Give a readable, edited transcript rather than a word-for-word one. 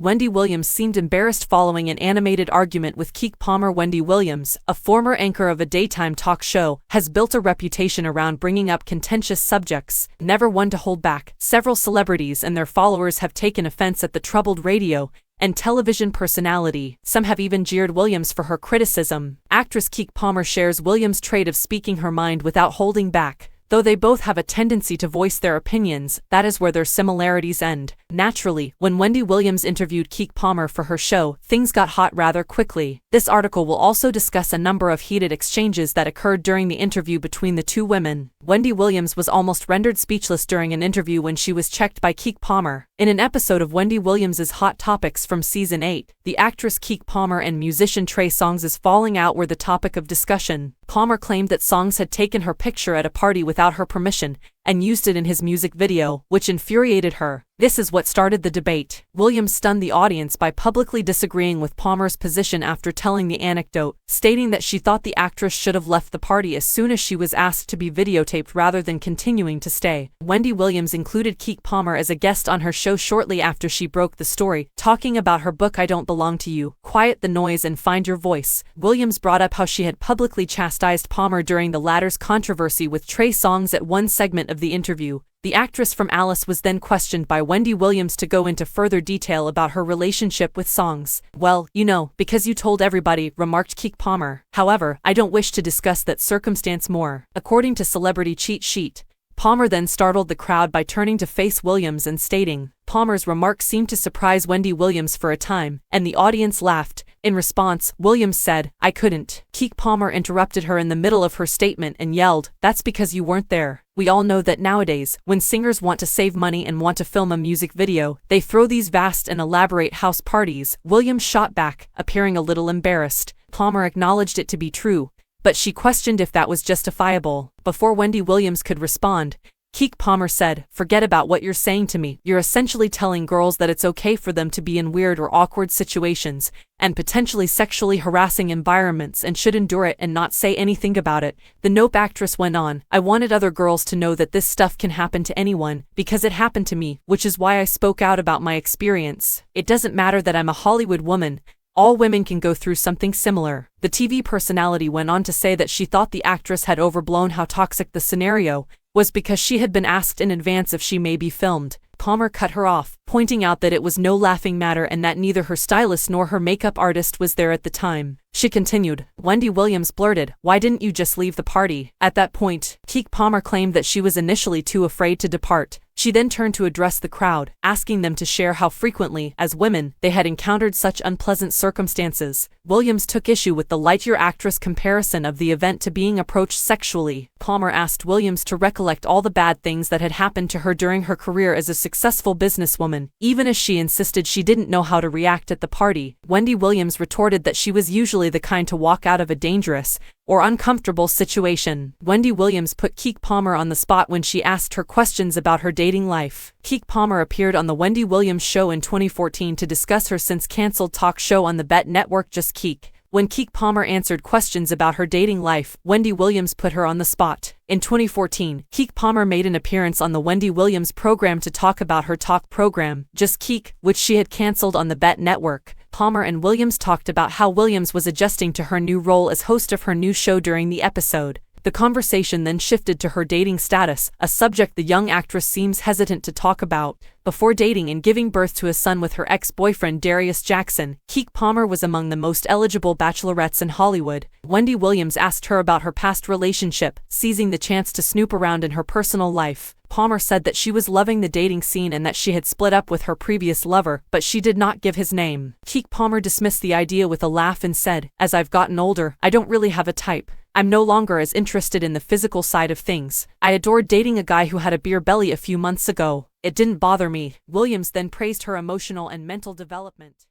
Wendy Williams seemed embarrassed following an animated argument with Keke Palmer. Wendy Williams, a former anchor of a daytime talk show, has built a reputation around bringing up contentious subjects, never one to hold back. Several celebrities and their followers have taken offense at the troubled radio and television personality. Some have even jeered Williams for her criticism. Actress Keke Palmer shares Williams' trait of speaking her mind without holding back. Though they both have a tendency to voice their opinions, that is where their similarities end. Naturally, when Wendy Williams interviewed Keke Palmer for her show, things got hot rather quickly. This article will also discuss a number of heated exchanges that occurred during the interview between the two women. Wendy Williams was almost rendered speechless during an interview when she was checked by Keke Palmer. In an episode of Wendy Williams' Hot Topics from Season 8, the actress Keke Palmer and musician Trey Songz' falling out were the topic of discussion. Palmer claimed that Songz had taken her picture at a party without her permission and used it in his music video, which infuriated her. This is what started the debate. Williams stunned the audience by publicly disagreeing with Palmer's position after telling the anecdote, stating that she thought the actress should have left the party as soon as she was asked to be videotaped rather than continuing to stay. Wendy Williams included Keke Palmer as a guest on her show shortly after she broke the story, talking about her book I Don't Belong to You, Quiet the Noise and Find Your Voice. Williams brought up how she had publicly chastised Palmer during the latter's controversy with Trey Songz at one segment of the interview. The actress from Alice was then questioned by Wendy Williams to go into further detail about her relationship with Songz. Well, you know, because you told everybody, remarked Keke Palmer. However, I don't wish to discuss that circumstance more. According to Celebrity Cheat Sheet, Palmer then startled the crowd by turning to face Williams and stating, Palmer's remarks seemed to surprise Wendy Williams for a time, and the audience laughed. In response, Williams said, I couldn't. Keke Palmer interrupted her in the middle of her statement and yelled, that's because you weren't there. We all know that nowadays, when singers want to save money and want to film a music video, they throw these vast and elaborate house parties. Williams shot back, appearing a little embarrassed. Palmer acknowledged it to be true, but she questioned if that was justifiable. Before Wendy Williams could respond, Keke Palmer said, forget about what you're saying to me. You're essentially telling girls that it's okay for them to be in weird or awkward situations and potentially sexually harassing environments and should endure it and not say anything about it. The Nope actress went on, I wanted other girls to know that this stuff can happen to anyone because it happened to me, which is why I spoke out about my experience. It doesn't matter that I'm a Hollywood woman. All women can go through something similar. The TV personality went on to say that she thought the actress had overblown how toxic the scenario was because she had been asked in advance if she may be filmed. Palmer cut her off, pointing out that it was no laughing matter and that neither her stylist nor her makeup artist was there at the time. She continued, Wendy Williams blurted, why didn't you just leave the party? At that point, Keke Palmer claimed that she was initially too afraid to depart. She then turned to address the crowd, asking them to share how frequently, as women, they had encountered such unpleasant circumstances. Williams took issue with the Lightyear actress comparison of the event to being approached sexually. Palmer asked Williams to recollect all the bad things that had happened to her during her career as a successful businesswoman, even as she insisted she didn't know how to react at the party. Wendy Williams retorted that she was usually the kind to walk out of a dangerous or uncomfortable situation. Wendy Williams put Keke Palmer on the spot when she asked her questions about her dating life. Keke Palmer appeared on The Wendy Williams Show in 2014 to discuss her since-canceled talk show on the BET network Just Keke. When Keke Palmer answered questions about her dating life, Wendy Williams put her on the spot. In 2014, Keke Palmer made an appearance on the Wendy Williams program to talk about her talk program, Just Keke, which she had canceled on the BET network. Palmer and Williams talked about how Williams was adjusting to her new role as host of her new show during the episode. The conversation then shifted to her dating status, a subject the young actress seems hesitant to talk about. Before dating and giving birth to a son with her ex-boyfriend Darius Jackson, Keke Palmer was among the most eligible bachelorettes in Hollywood. Wendy Williams asked her about her past relationship, seizing the chance to snoop around in her personal life. Palmer said that she was loving the dating scene and that she had split up with her previous lover, but she did not give his name. Keke Palmer dismissed the idea with a laugh and said, as I've gotten older, I don't really have a type. I'm no longer as interested in the physical side of things. I adored dating a guy who had a beer belly a few months ago. It didn't bother me. Williams then praised her emotional and mental development.